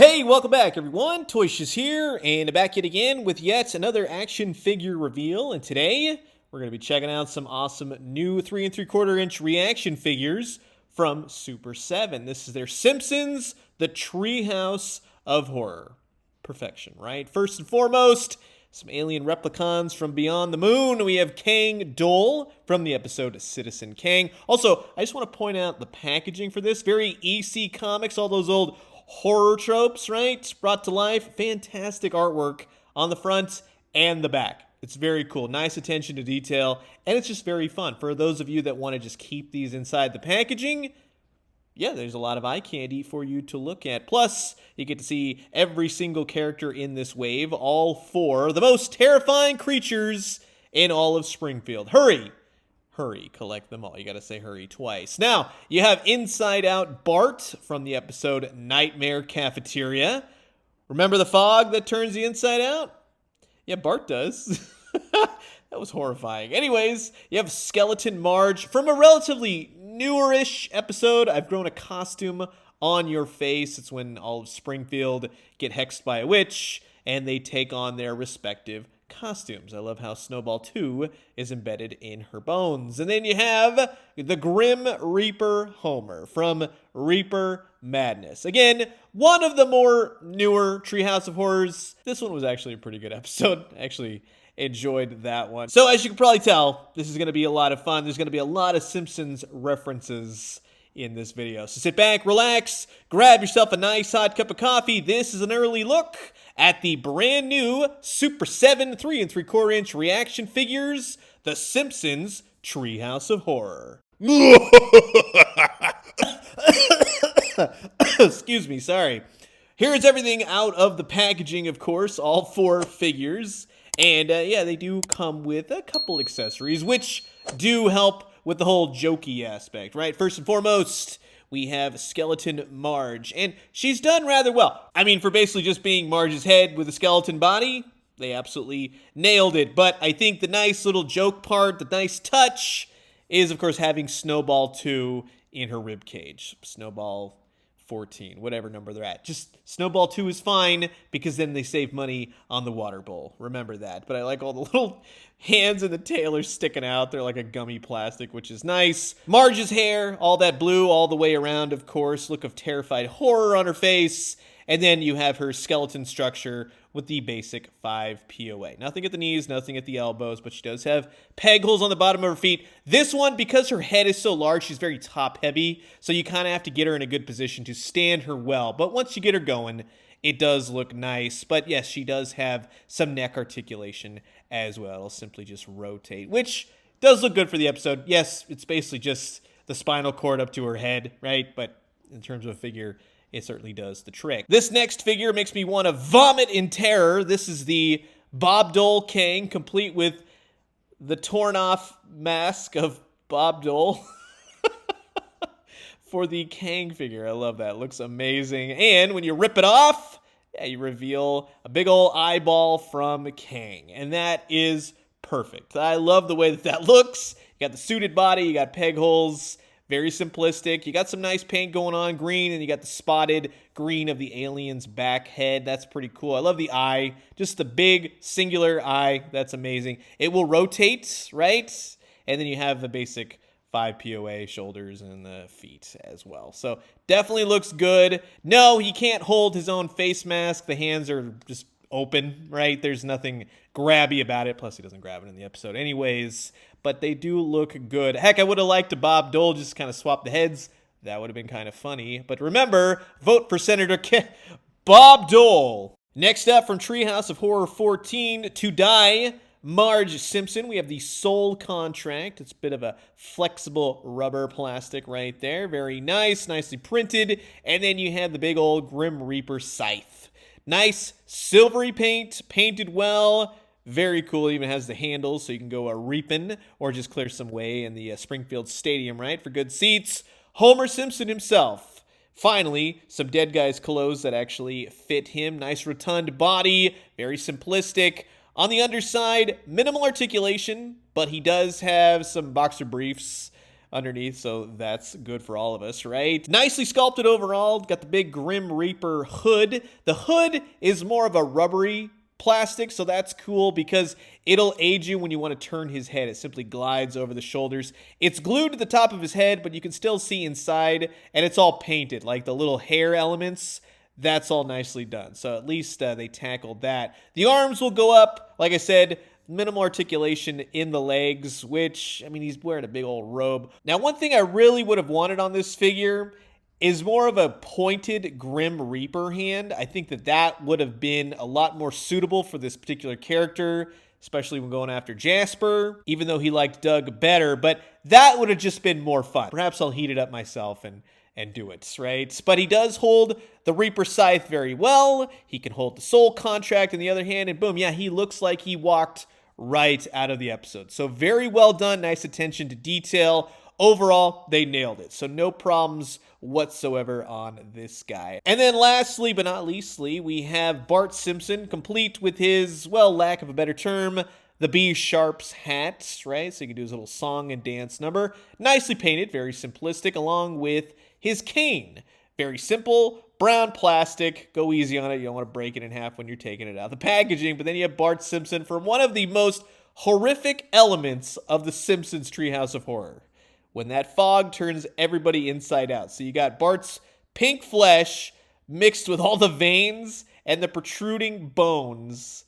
Hey, welcome back everyone, Toyshiz here, and back yet again with yet another action figure reveal, and today we're going to be checking out some awesome new 3 3/4 inch reaction figures from Super 7. This is their Simpsons, the Treehouse of Horror. Perfection, right? First and foremost, some alien replicons from beyond the moon. We have Kang Dole from the episode Citizen Kang. Also, I just want to point out the packaging for this. Very EC Comics, all those old horror tropes, right? Brought to life. Fantastic artwork on the front and the back. It's very cool. Nice attention to detail. And it's just very fun. For those of you that want to just keep these inside the packaging, yeah, there's a lot of eye candy for you to look at. Plus, you get to see every single character in this wave, all 4, the most terrifying creatures in all of Springfield. Hurry! Hurry, collect them all. You gotta say hurry twice. Now, you have Inside Out Bart from the episode Nightmare Cafeteria. Remember the fog that turns the inside out? Yeah, Bart does. That was horrifying. Anyways, you have Skeleton Marge from a relatively newer-ish episode. I've grown a costume on your face. It's when all of Springfield get hexed by a witch, and they take on their respective costumes. I love how Snowball 2 is embedded in her bones. And then you have the Grim Reaper Homer from Reaper Madness. Again, one of the more newer Treehouse of Horrors. This one was actually a pretty good episode. Actually enjoyed that one. So as you can probably tell, this is going to be a lot of fun. There's going to be a lot of Simpsons references in this video. So sit back, relax, grab yourself a nice hot cup of coffee. This is an early look at the brand new Super 7 3 3/4 inch reaction figures, the Simpsons Treehouse of Horror. Excuse me, sorry. Here's everything out of the packaging, of course, all 4 figures. And yeah, they do come with a couple accessories, which do help with the whole jokey aspect, right? First and foremost, we have Skeleton Marge, and she's done rather well. I mean, for basically just being Marge's head with a skeleton body, they absolutely nailed it. But I think the nice little joke part, the nice touch, is, of course, having Snowball 2 in her ribcage. Snowball 14, whatever number they're at. Just Snowball 2 is fine, because then they save money on the water bowl. Remember that. But I like all the little hands and the tail are sticking out. They're like a gummy plastic, which is nice. Marge's hair, all that blue all the way around, of course. Look of terrified horror on her face. And then you have her skeleton structure with the basic 5 POA. Nothing at the knees, nothing at the elbows, but she does have peg holes on the bottom of her feet. This one, because her head is so large, she's very top-heavy, so you kind of have to get her in a good position to stand her well. But once you get her going, it does look nice. But yes, she does have some neck articulation as well. It'll simply just rotate, which does look good for the episode. Yes, it's basically just the spinal cord up to her head, right? But in terms of a figure, it certainly does the trick. This next figure makes me want to vomit in terror. This is the Bob Dole Kang, complete with the torn-off mask of Bob Dole for the Kang figure. I love that. Looks amazing. And when you rip it off, yeah, you reveal a big old eyeball from Kang. And that is perfect. I love the way that that looks. You got the suited body, you got peg holes. Very simplistic. You got some nice paint going on, green, and you got the spotted green of the alien's back head. That's pretty cool. I love the eye. Just the big, singular eye. That's amazing. It will rotate, right? And then you have the basic 5 POA shoulders and the feet as well. So definitely looks good. No, he can't hold his own face mask. The hands are just open, right? There's nothing grabby about it. Plus, he doesn't grab it in the episode anyways. But they do look good. Heck, I would have liked a Bob Dole just kind of swap the heads. That would have been kind of funny. But remember, vote for Senator Bob Dole. Next up from Treehouse of Horror 14, To Die, Marge Simpson. We have the Soul Contract. It's a bit of a flexible rubber plastic right there. Very nice, nicely printed. And then you have the big old Grim Reaper scythe. Nice silvery paint, painted well. Very cool. It even has the handles so you can go reaping or just clear some way in the Springfield Stadium, right, for good seats. Homer Simpson himself. Finally, some Dead Guys clothes that actually fit him. Nice rotund body, very simplistic. On the underside, minimal articulation, but he does have some boxer briefs underneath, so that's good for all of us, right? Nicely sculpted overall. Got the big Grim Reaper hood. The hood is more of a rubbery plastic, so that's cool because it'll aid you when you want to turn his head. It simply glides over the shoulders. It's glued to the top of his head, but you can still see inside, and it's all painted, like the little hair elements. That's all nicely done. So at least they tackled that. The arms will go up, like I said, minimal articulation in the legs, which, I mean, he's wearing a big old robe. Now, one thing I really would have wanted on this figure is more of a pointed Grim Reaper hand. I think that would have been a lot more suitable for this particular character, especially when going after Jasper, even though he liked Doug better, but that would have just been more fun. Perhaps I'll heat it up myself and do it, right? But he does hold the Reaper Scythe very well. He can hold the Soul Contract in the other hand, and boom, yeah, he looks like he walked right out of the episode. So very well done, nice attention to detail. Overall, they nailed it. So no problems whatsoever on this guy. And then lastly, but not leastly, we have Bart Simpson, complete with his, well, lack of a better term, the B Sharps hat, right? So you can do his little song and dance number. Nicely painted, very simplistic, along with his cane. Very simple, brown plastic. Go easy on it. You don't want to break it in half when you're taking it out of the packaging. But then you have Bart Simpson from one of the most horrific elements of the Simpsons Treehouse of Horror, when that fog turns everybody inside out. So you got Bart's pink flesh mixed with all the veins and the protruding bones.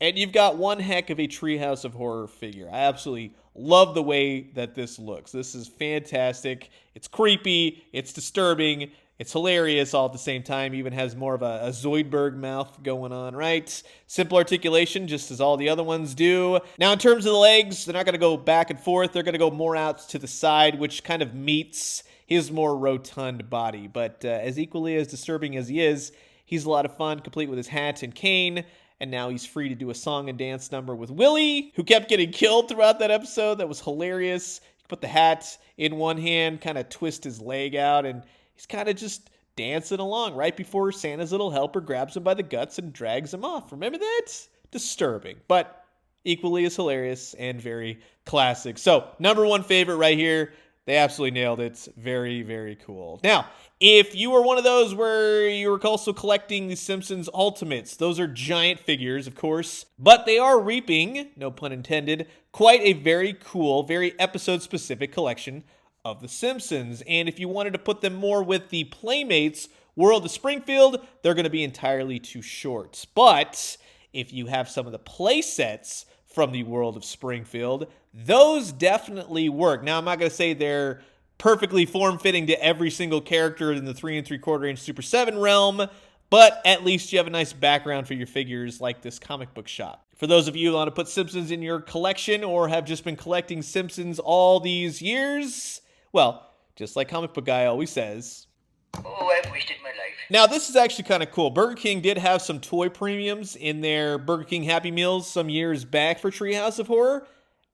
And you've got one heck of a Treehouse of Horror figure. I absolutely love the way that this looks. This is fantastic. It's creepy. It's disturbing. It's hilarious all at the same time. Even has more of a Zoidberg mouth going on, right? Simple articulation, just as all the other ones do. Now, in terms of the legs, they're not going to go back and forth. They're going to go more out to the side, which kind of meets his more rotund body. But as equally as disturbing as he is, he's a lot of fun, complete with his hat and cane. And now he's free to do a song and dance number with Willie, who kept getting killed throughout that episode. That was hilarious. You put the hat in one hand, kind of twist his leg out, and he's kind of just dancing along right before Santa's little helper grabs him by the guts and drags him off. Remember that? Disturbing, but equally as hilarious and very classic. So, number one favorite right here. They absolutely nailed it. Very, very cool. Now, if you were one of those where you were also collecting the Simpsons Ultimates, those are giant figures, of course, but they are reaping, no pun intended, quite a very cool, very episode-specific collection of the Simpsons. And if you wanted to put them more with the Playmates World of Springfield, they're going to be entirely too short. But if you have some of the play sets from the World of Springfield, those definitely work. Now, I'm not going to say they're perfectly form-fitting to every single character in the 3 3/4 inch Super 7 realm, but at least you have a nice background for your figures like this comic book shop. For those of you who want to put Simpsons in your collection or have just been collecting Simpsons all these years, well, just like Comic Book Guy always says, oh, I've wasted my life. Now, this is actually kind of cool. Burger King did have some toy premiums in their Burger King Happy Meals some years back for Treehouse of Horror,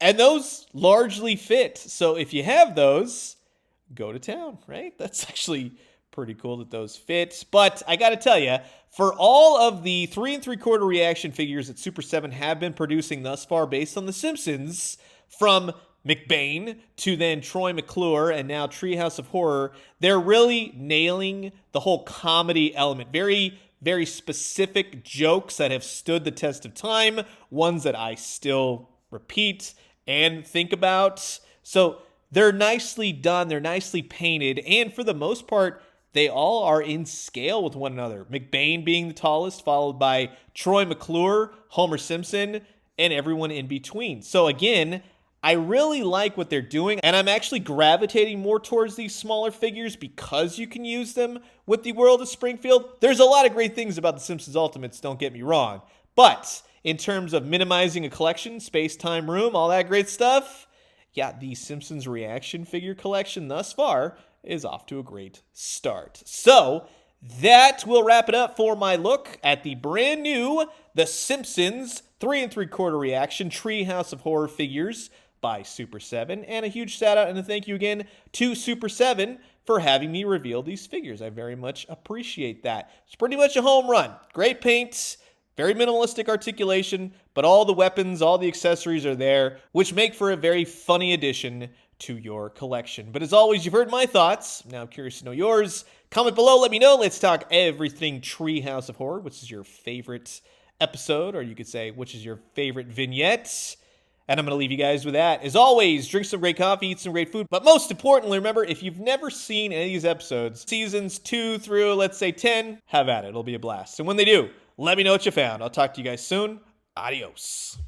and those largely fit. So if you have those, go to town, right? That's actually pretty cool that those fit. But I got to tell you, for all of the 3 3/4 reaction figures that Super 7 have been producing thus far based on The Simpsons, from McBain to then Troy McClure and now Treehouse of Horror, they're really nailing the whole comedy element. Very, very specific jokes that have stood the test of time, ones that I still repeat and think about. So they're nicely done, they're nicely painted, and for the most part, they all are in scale with one another. McBain being the tallest, followed by Troy McClure, Homer Simpson, and everyone in between. So again, I really like what they're doing, and I'm actually gravitating more towards these smaller figures because you can use them with the World of Springfield. There's a lot of great things about the Simpsons Ultimates, don't get me wrong, but in terms of minimizing a collection, space, time, room, all that great stuff, yeah, the Simpsons reaction figure collection thus far is off to a great start. So that will wrap it up for my look at the brand new The Simpsons 3 3/4 reaction Treehouse of Horror figures by Super 7. And a huge shout out and a thank you again to Super 7 for having me reveal these figures. I very much appreciate that. It's pretty much a home run. Great paint, very minimalistic articulation, but all the weapons, all the accessories are there, which make for a very funny addition to your collection. But as always, you've heard my thoughts. Now I'm curious to know yours. Comment below, let me know. Let's talk everything Treehouse of Horror. Which is your favorite episode, or you could say, which is your favorite vignette? And I'm going to leave you guys with that. As always, drink some great coffee, eat some great food. But most importantly, remember, if you've never seen any of these episodes, seasons 2 through, let's say, 10, have at it. It'll be a blast. And when they do, let me know what you found. I'll talk to you guys soon. Adios.